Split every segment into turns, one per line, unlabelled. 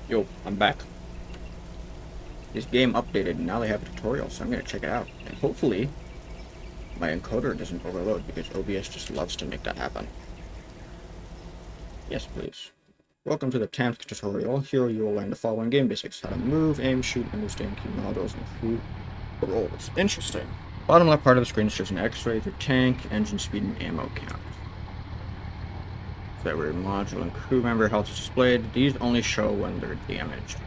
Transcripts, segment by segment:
Yo, I'm back. This game updated and now they have a tutorial, so I'm gonna check it out. And hopefully, my encoder doesn't overload because OBS just loves to make that happen. Yes, please. Welcome to the Tanmk tutorial. Here you will learn the following game basics: how to move, aim, shoot, understand key modules, and crew roles. Interesting. Bottom left part of the screen shows an X-ray of your tank, engine speed, and ammo count. So that where module and crew member health is displayed. These only show when they're damaged.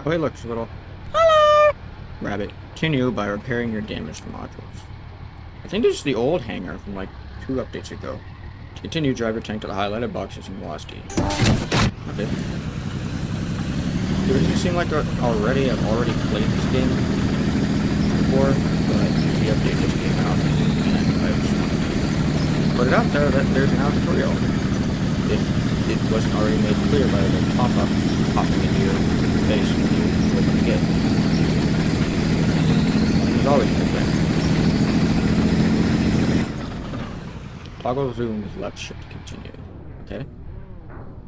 Oh, hey, look, it's a little rabbit. Continue by repairing your damaged modules. I think this is the old hangar from like 2 updates ago. To continue, drive your tank to the highlighted boxes and velocity. Okay. It doesn't seem like I've already played this game before, but the update just came out, and I just wanted to put it out there that there's now a tutorial. If it wasn't already made clear by the pop-up popping into your face when you open the game. There's always a good thing. Toggle zoom with left shift to continue. Okay.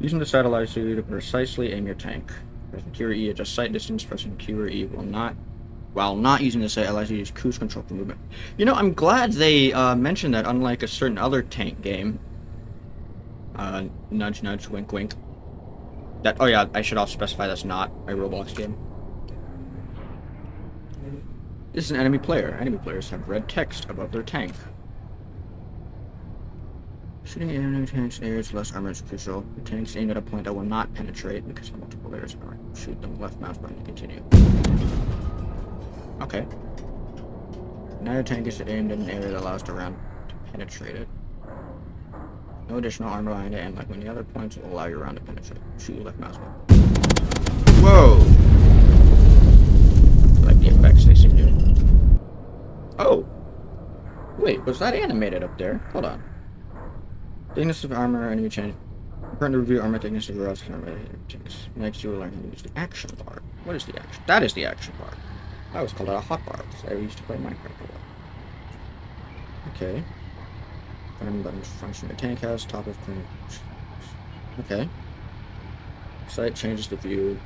Using the satellite view to precisely aim your tank. Pressing Q or E adjust sight distance. Pressing Q or E will not, while not using the sight, allows you to use cruise control for movement. You know, I'm glad they mentioned that, unlike a certain other tank game. Nudge, nudge, wink, wink. That. Oh yeah, I should also specify that's not a Roblox game. This is an enemy player. Enemy players have red text above their tank. Shooting enemy tanks in areas less armored is crucial. The tanks aimed at a point that will not penetrate because multiple layers are. Shoot them left mouse button to continue. Okay. Now your tank is aimed in an area that allows the round to penetrate it. No additional armor behind it, and like many other points, will allow your round to penetrate. Shoot your left mouse button. Whoa! I like the effects they seem to. Oh! Wait, was that animated up there? Hold on. Thickness of armor, enemy change. Current review armor thickness of rods and armor tanks. Next, you will learn how to use the action bar. What is the action? That is the action bar. I always called it a hot bar because I used to play Minecraft a lot. Okay. Button buttons function the tank has. Top of clean. Okay. Sight changes the view.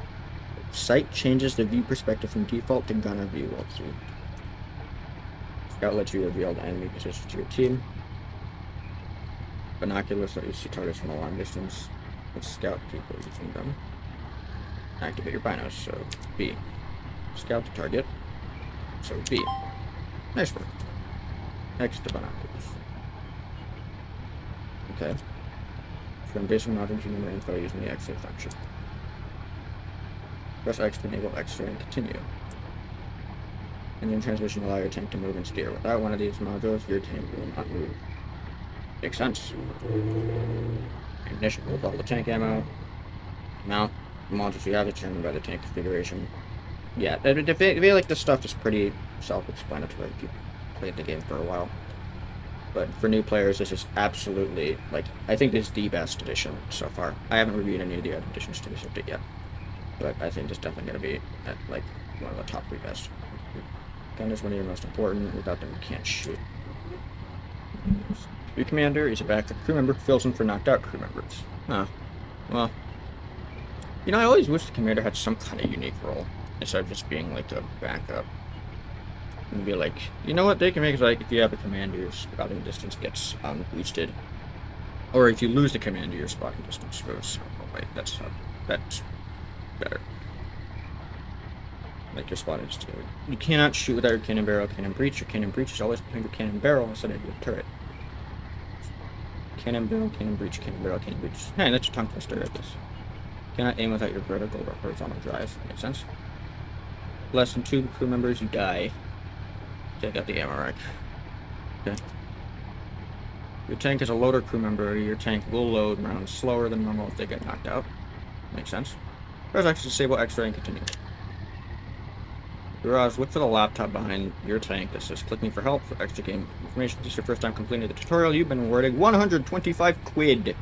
Sight changes the view perspective from default to gunner view while zoomed. Scout lets you reveal the enemy position to your team. Binoculars let you see targets from a long distance. Let's scout people using them. Activate your binos, so B. Scout the target, so B. Nice work. Next to binoculars. Okay. From basic modern to number info using the X-ray function. Press X to enable X-ray and continue. Engine transmission will allow your tank to move and steer. Without one of these modules, your tank will not move. Makes sense. Ignition will double the tank ammo. Mount. The modules you have determined by the tank configuration. Yeah, I feel like this stuff is pretty self-explanatory if you've played the game for a while. But for new players, this is absolutely, like, I think this is the best edition so far. I haven't reviewed any of the other editions to this update yet. But I think it's definitely going to be, at, like, one of the top 3 best. Gun is one of your most important. Without them, you can't shoot. Your commander is a backup crew member who fills in for knocked out crew members. Huh. Well, you know, I always wish the commander had some kind of unique role instead of just being like a backup. And be like, you know what they can make is like if you have a commander, your spotting distance gets boosted, or if you lose the commander, your spotting distance goes. Oh wait, that's better. Like your spotting distance. You cannot shoot without your cannon barrel, cannon breach. Your cannon breach is always behind your cannon barrel instead of your turret. Cannon barrel, cannon breach, cannon barrel, cannon breach. Hey, that's a tongue twister, I guess. Cannot aim without your vertical or horizontal drive. Makes sense. Less than 2 crew members, you die. Take out the ammo rack. Okay. Your tank is a loader crew member. Your tank will load rounds slower than normal if they get knocked out. Makes sense. Press X to disable X-ray and continue. Garage, look for the laptop behind your tank that says click me for help for extra game information. If this is your first time completing the tutorial, you've been awarded 125 quid.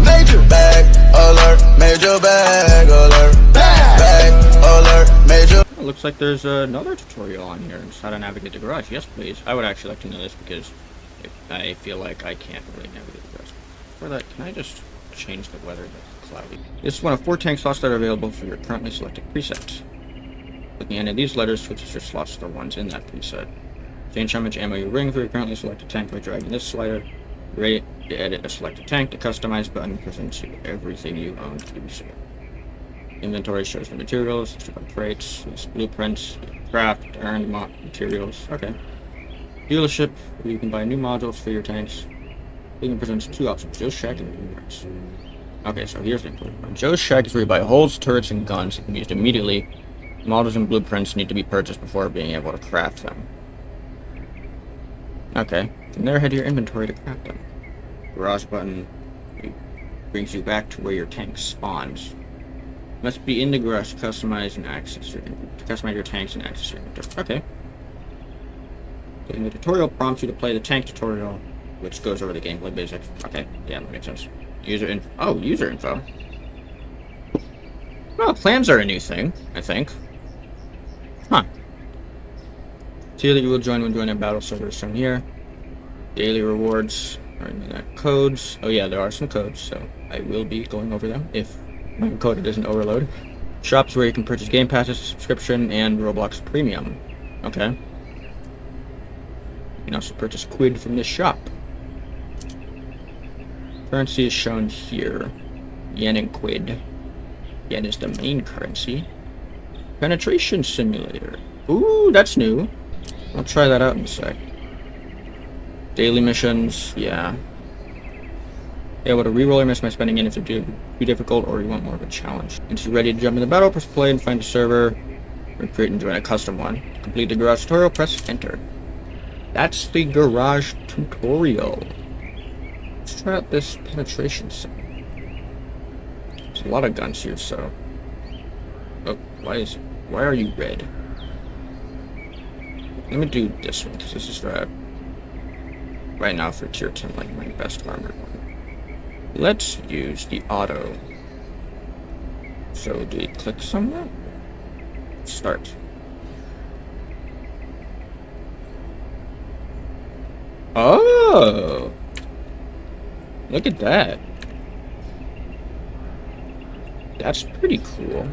Major bag alert, major bag alert, bag alert, major.
It looks like there's another tutorial on here. It's how to navigate the garage. Yes, please. I would actually like to know this because I feel like I can't really navigate the garage. For that, can I just change the weather to cloudy. This is one of 4 tank slots that are available for your currently selected preset. Looking at any of these letters switches your slots to the ones in that preset. Change how much ammo you bring for your currently selected tank by dragging this slider. Rate to edit a selected tank. The customize button presents you everything you own to do so. Inventory shows the materials, crates, blueprints, craft, earned materials. Okay. Dealership, where you can buy new modules for your tanks. It presents 2 options, Joe's Shack and Blueprints. Okay, so here's the important one. Joe's Shack is where you buy holds, turrets, and guns that can be used immediately. Models and blueprints need to be purchased before being able to craft them. Okay, from there head to your inventory to craft them. Garage button brings you back to where your tank spawns. Must be in the garage to customize and access your tanks and access your inventory. Okay. So the tutorial prompts you to play the tank tutorial, which goes over the gameplay basics. Okay, yeah, that makes sense. User info. Oh, user info. Well, clans are a new thing, I think. Huh. See that you will join when joining a battle server shown here. Daily rewards. Codes. Oh yeah, there are some codes, so I will be going over them if my encoder doesn't overload. Shops where you can purchase game passes, subscription, and Roblox Premium. Okay. You can also purchase Quid from this shop. Currency is shown here. Yen and Quid. Yen is the main currency. Penetration simulator. Ooh, that's new. I'll try that out in a sec. Daily missions, yeah. Able to reroll or miss by spending in if they're too difficult or you want more of a challenge. Once you're ready to jump in the battle, press play and find a server. Or create and join a custom one. To complete the garage tutorial, press enter. That's the garage tutorial. Let's try out this penetration set. There's a lot of guns here, so... Oh, why are you red? Let me do this one, because this is right now for tier 10, like my best armored one. Let's use the auto. So do we click somewhere? Start. Oh! Look at that. That's pretty cool.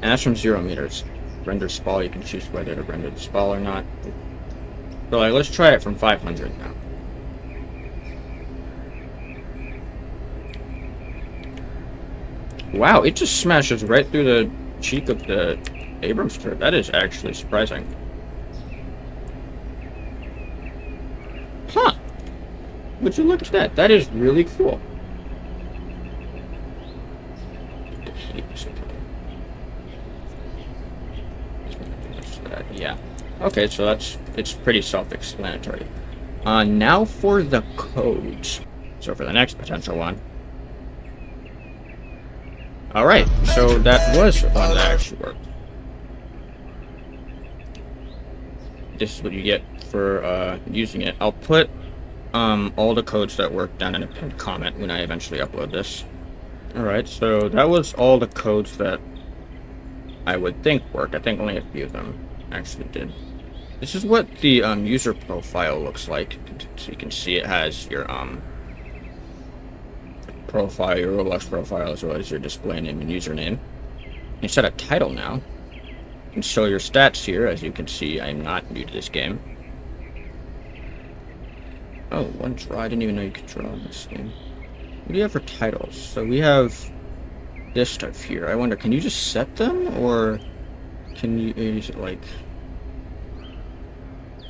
And that's from 0 meters. Render spall, you can choose whether to render the spall or not. So like, let's try it from 500 now. Wow, it just smashes right through the cheek of the Abrams turret. That is actually surprising. Huh. Would you look at that? That is really cool. Yeah. Okay, so it's pretty self-explanatory. Now for the codes. So for the next potential one. Alright, so that was one that actually worked. This is what you get for using it. I'll put all the codes that work down in a pinned comment when I eventually upload this. Alright, so that was all the codes that I would think worked. I think only a few of them actually did. This is what the user profile looks like. So you can see it has your profile, your Roblox profile, as well as your display name and username. You set a title now. You can show your stats here. As you can see, I am not new to this game. Oh, one draw. I didn't even know you could draw in this game. What do you have for titles? So we have this stuff here. I wonder, can you just set them, or can you use it like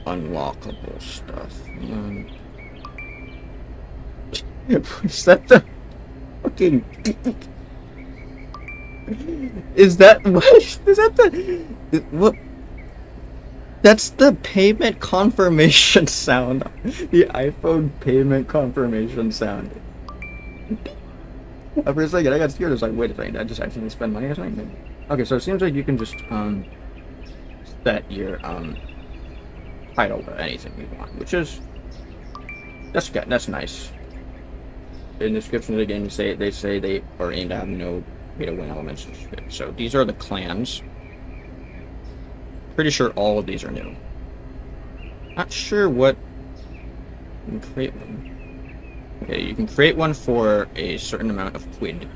unlockable stuff? Set the fucking... Is that what? Is that the what? That's the payment confirmation sound. The iPhone payment confirmation sound. For a second, I got scared. I was like, wait a second, did I just actually spend money or something? Okay, so it seems like you can just set your title to anything you want, which is that's good. That's nice. In the description of the game, they say they are aimed to have no pay-to-win elements and shit. So these are the clans. Pretty sure all of these are new. Not sure what you can create them. Okay, you can create one for a certain amount of quid.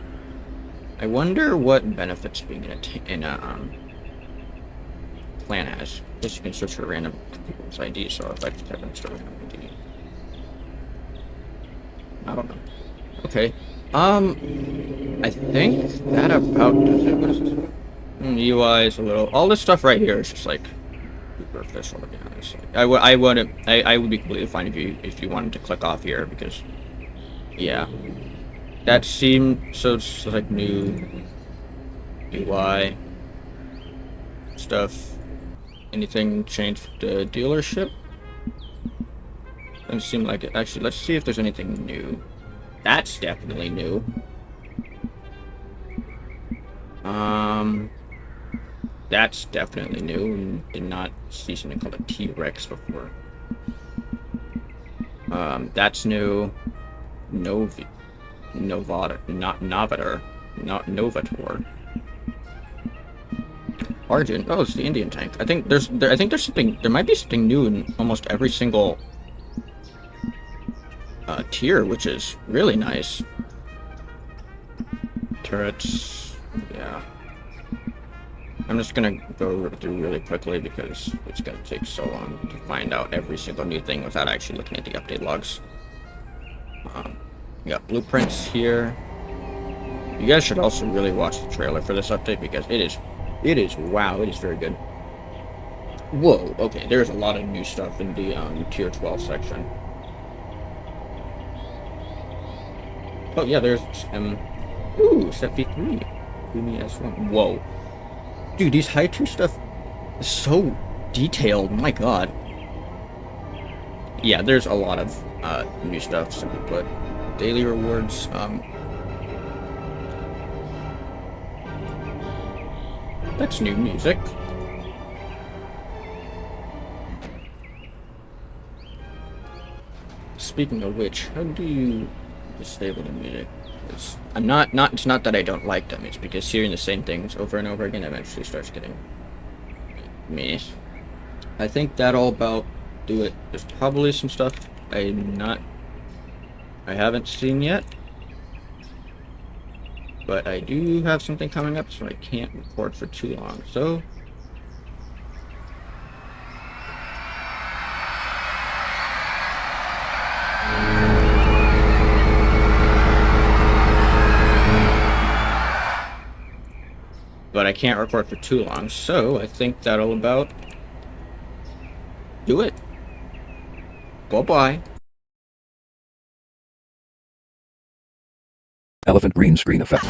I wonder what benefits being in a clan has. I guess you can search for random people's ID, so if I just type in a random ID. I don't know. Okay. I think that about does it. What is this? UI is a little. All this stuff right here is just like superficial, to be honest. Like, I would be completely fine if you wanted to click off here because, yeah, that seemed so. It's like new UI stuff. Anything changed with the dealership? Doesn't seem like it. Actually, let's see if there's anything new. That's definitely new. That's definitely new, and did not see something called a T-Rex before. That's new. Novator, not Novator. Origin. Oh, it's the Indian tank. I think there's something. There might be something new in almost every single tier, which is really nice. Turrets. Yeah. I'm just gonna go through really quickly because it's gonna take so long to find out every single new thing without actually looking at the update logs. We got blueprints here. You guys should also really watch the trailer for this update because it is wow, it is very good. Whoa, okay, there's a lot of new stuff in the tier 12 section. Oh yeah, there's ooh, set V3. Umi S1. Whoa. Dude, these high tier stuff is so detailed, my god. Yeah, there's a lot of new stuff, simply put. Daily rewards, that's new music. Speaking of which, how do you disable the music? It's not that I don't like them, it's because hearing the same things over and over again eventually starts getting meh. I think that'll about do it. There's probably some stuff I haven't seen yet. But I do have something coming up, so I can't record for too long. So but I can't record for too long, so I think that'll about do it. Bye-bye.
Elephant green screen effect.